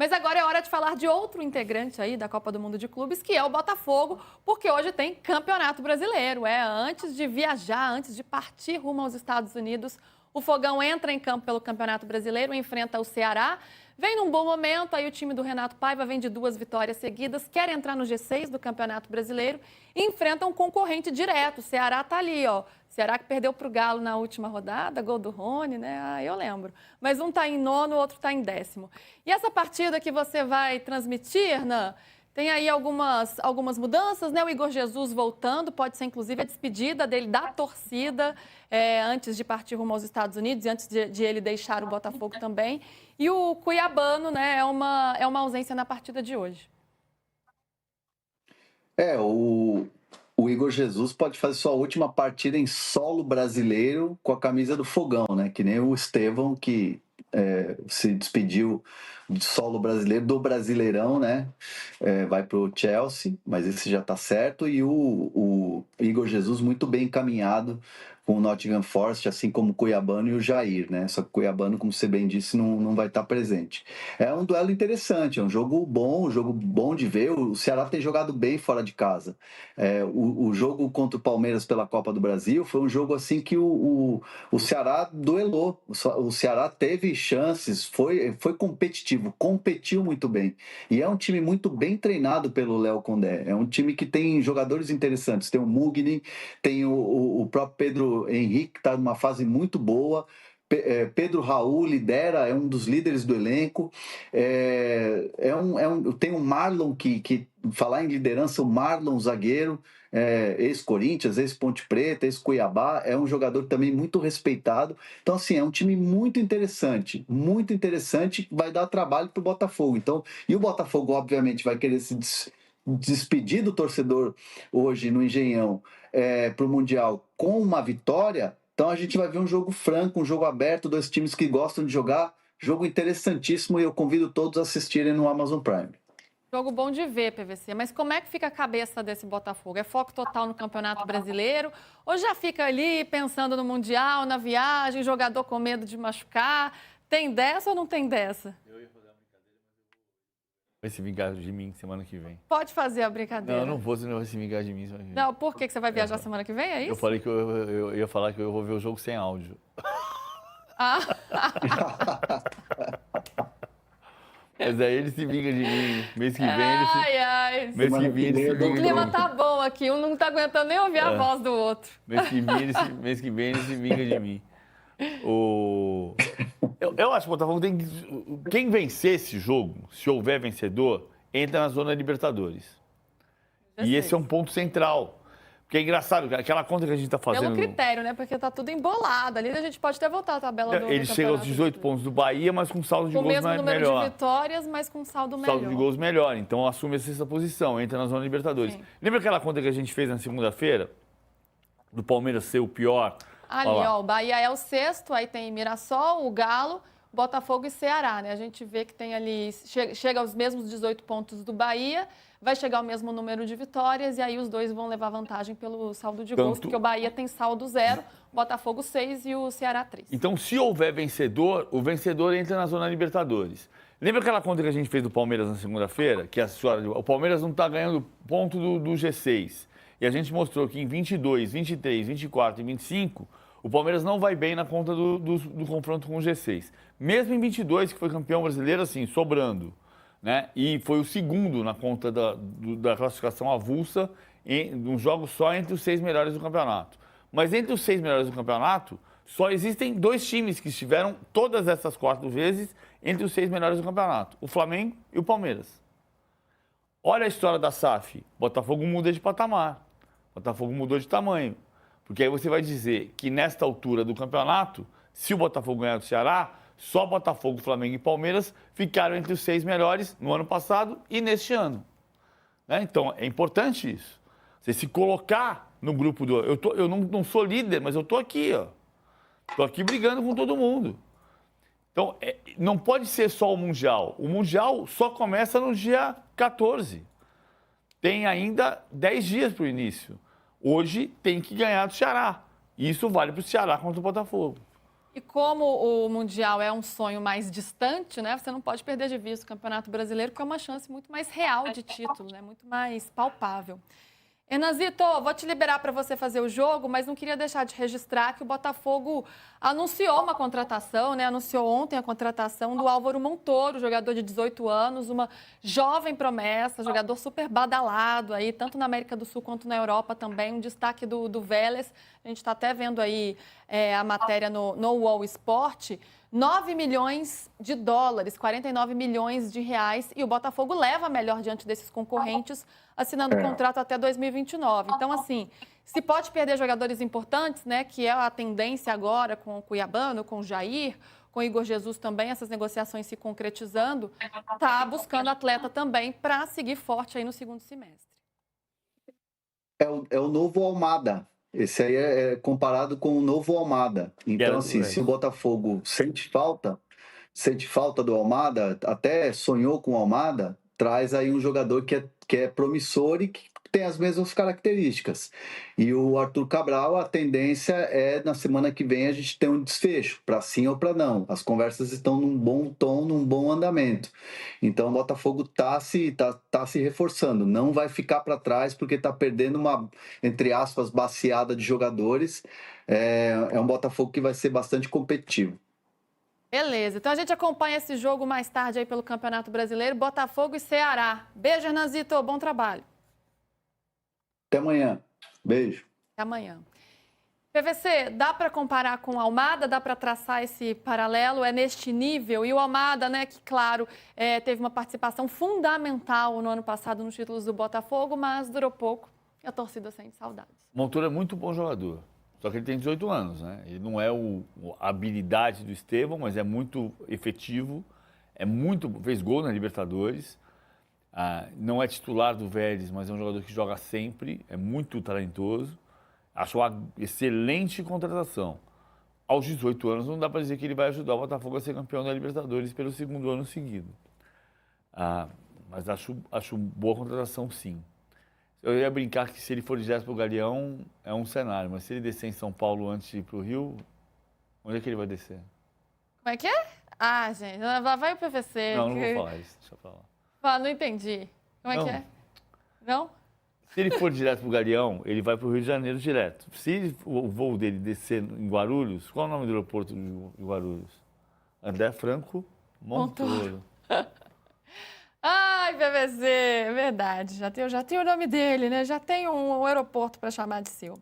Mas agora é hora de falar de outro integrante aí da Copa do Mundo de Clubes, que é o Botafogo, porque hoje tem Campeonato Brasileiro. Antes de viajar, antes de partir rumo aos Estados Unidos, o Fogão entra em campo pelo Campeonato Brasileiro, enfrenta o Ceará. Vem num bom momento, aí o time do Renato Paiva vem de 2 vitórias seguidas, quer entrar no G6 do Campeonato Brasileiro e enfrenta um concorrente direto. O Ceará tá ali, ó. Ceará que perdeu para o Galo na última rodada, gol do Rony, né? Ah, eu lembro. Mas um está em 9º, o outro está em 10º. E essa partida que você vai transmitir, Nan, tem aí algumas mudanças, né? O Igor Jesus voltando, pode ser inclusive a despedida dele da torcida antes de partir rumo aos Estados Unidos e antes de ele deixar o Botafogo também. E o Cuiabano, né? É uma ausência na partida de hoje. O Igor Jesus pode fazer sua última partida em solo brasileiro com a camisa do Fogão, né? Que nem o Estevão, que se despediu de solo brasileiro, do Brasileirão, né? Vai para o Chelsea, mas esse já está certo. E o Igor Jesus muito bem encaminhado com o Nottingham Forest, assim como o Cuiabano e o Jair, né? Só que o Cuiabano, como você bem disse, não vai estar presente. É um duelo interessante, é um jogo bom de ver. O Ceará tem jogado bem fora de casa. O jogo contra o Palmeiras pela Copa do Brasil foi um jogo assim que o Ceará duelou. O Ceará teve chances, foi competitivo, competiu muito bem. E é um time muito bem treinado pelo Léo Condé. É um time que tem jogadores interessantes. Tem o Mugni, tem o próprio Pedro Henrique, que está numa fase muito boa. Pedro Raul lidera, é um dos líderes do elenco. Tem o Marlon, que falar em liderança, o Marlon, zagueiro, ex-Corinthians, ex-Ponte Preta, ex-Cuiabá, é um jogador também muito respeitado. Então, assim, é um time muito interessante, vai dar trabalho para o Botafogo. Então, e o Botafogo, obviamente, vai querer se despedir do torcedor hoje no Engenhão para o Mundial com uma vitória. Então a gente vai ver um jogo franco, um jogo aberto, 2 times que gostam de jogar, jogo interessantíssimo, e eu convido todos a assistirem no Amazon Prime. Jogo bom de ver, PVC, mas como é que fica a cabeça desse Botafogo? É foco total no Campeonato Brasileiro? Ou já fica ali pensando no Mundial, na viagem, jogador com medo de machucar? Tem dessa ou não tem dessa? Eu ia fazer uma brincadeira, mas vai se vingar de mim semana que vem. Pode fazer a brincadeira. Não, você não vai se vingar de mim semana que vem. Não, por que você vai viajar semana que vem, é isso? Eu falei que eu ia falar que eu vou ver o jogo sem áudio. Mas aí ele se vinga de mim. Mês que vem Mês que vem ele se vinga. O clima tá bom aqui, um não tá aguentando nem ouvir a voz do outro. Mês que vem ele se vinga de mim. Eu acho que o Botafogo tem que... Quem vencer esse jogo, se houver vencedor, entra na zona Libertadores. E esse é um ponto central. Porque é engraçado, aquela conta que a gente está fazendo... Pelo critério, né? Porque tá tudo embolado. Ali a gente pode até voltar a tabela do Ele chega aos 18 pontos do Bahia, mas com saldo de gols melhor. Com o mesmo número de vitórias, mas com saldo melhor. Saldo de gols melhor. Então assume a 6ª posição, entra na zona Libertadores. Sim. Lembra aquela conta que a gente fez na segunda-feira? Do Palmeiras ser o pior? Ali, ó, o Bahia é o 6º, aí tem Mirassol, o Galo, Botafogo e Ceará, né? A gente vê que tem ali, chega aos mesmos 18 pontos do Bahia, vai chegar ao mesmo número de vitórias e aí os dois vão levar vantagem pelo saldo de gols, porque o Bahia tem saldo 0, Botafogo 6 e o Ceará 3. Então, se houver vencedor, o vencedor entra na zona Libertadores. Lembra aquela conta que a gente fez do Palmeiras na segunda-feira? Que o Palmeiras não está ganhando ponto do G6. E a gente mostrou que em 22, 23, 24 e 25, o Palmeiras não vai bem na conta do confronto com o G6. Mesmo em 22, que foi campeão brasileiro, assim, sobrando. Né? E foi o segundo na conta da classificação avulsa, em um jogo só entre os 6 melhores do campeonato. Mas entre os 6 melhores do campeonato, só existem 2 times que estiveram todas essas 4 vezes entre os 6 melhores do campeonato: o Flamengo e o Palmeiras. Olha a história da SAF. Botafogo muda de patamar. Botafogo mudou de tamanho. Porque aí você vai dizer que nesta altura do campeonato, se o Botafogo ganhar do Ceará, só Botafogo, Flamengo e Palmeiras ficaram entre os 6 melhores no ano passado e neste ano. Né? Então, é importante isso. Você se colocar no grupo do... Eu não sou líder, mas eu estou aqui, ó. Estou aqui brigando com todo mundo. Então, não pode ser só o Mundial. O Mundial só começa no dia 14. Tem ainda 10 dias para o início. Hoje tem que ganhar do Ceará. Isso vale para o Ceará contra o Botafogo. E como o Mundial é um sonho mais distante, né? Você não pode perder de vista o Campeonato Brasileiro, que é uma chance muito mais real de título, né? Muito mais palpável. Hernanzito, vou te liberar para você fazer o jogo, mas não queria deixar de registrar que o Botafogo anunciou uma contratação, né? Anunciou ontem a contratação do Álvaro Montoro, jogador de 18 anos, uma jovem promessa, jogador super badalado aí, tanto na América do Sul quanto na Europa também, um destaque do Vélez. A gente está até vendo aí a matéria no UOL Sport. 9 milhões de dólares, 49 milhões de reais, e o Botafogo leva melhor diante desses concorrentes, assinando o contrato até 2029. Então, assim, se pode perder jogadores importantes, né, que é a tendência agora com o Cuiabano, com o Jair, com o Igor Jesus também, essas negociações se concretizando, tá buscando atleta também para seguir forte aí no segundo semestre. É o novo Almada. Esse aí é comparado com o novo Almada. Então, assim, se o Botafogo sente falta do Almada, até sonhou com o Almada, traz aí um jogador que é promissor e que tem as mesmas características. E o Arthur Cabral, a tendência é, na semana que vem, a gente ter um desfecho, para sim ou para não. As conversas estão num bom tom, num bom andamento. Então, o Botafogo tá se reforçando, não vai ficar para trás, porque está perdendo uma, entre aspas, baciada de jogadores. É um Botafogo que vai ser bastante competitivo. Beleza, então a gente acompanha esse jogo mais tarde aí pelo Campeonato Brasileiro, Botafogo e Ceará. Beijo, Hernanzito, bom trabalho. Até amanhã. Beijo. Até amanhã. PVC, dá para comparar com o Almada? Dá para traçar esse paralelo? É neste nível? E o Almada, né, que, claro, teve uma participação fundamental no ano passado nos títulos do Botafogo, mas durou pouco e a torcida sente saudades. Montoro é muito bom jogador, só que ele tem 18 anos, né? Ele não é a habilidade do Estevão, mas é muito efetivo, fez gol na Libertadores. Não é titular do Vélez, mas é um jogador que joga sempre, é muito talentoso. Acho uma excelente contratação. Aos 18 anos, não dá para dizer que ele vai ajudar o Botafogo a ser campeão da Libertadores pelo segundo ano seguido. Mas acho boa contratação, sim. Eu ia brincar que se ele for direto para o Galeão, é um cenário, mas se ele descer em São Paulo antes de ir para o Rio, onde é que ele vai descer? Como é que é? Gente, lá vai o PVC. Não vou falar isso, deixa eu falar. Não entendi. Como é que é? Não? Se ele for direto para o Galeão, ele vai para o Rio de Janeiro direto. Se o voo dele descer em Guarulhos, qual é o nome do aeroporto de Guarulhos? André Franco Montoro. Ai, PVC, é verdade. Já tem o nome dele, né? Já tem um aeroporto para chamar de seu.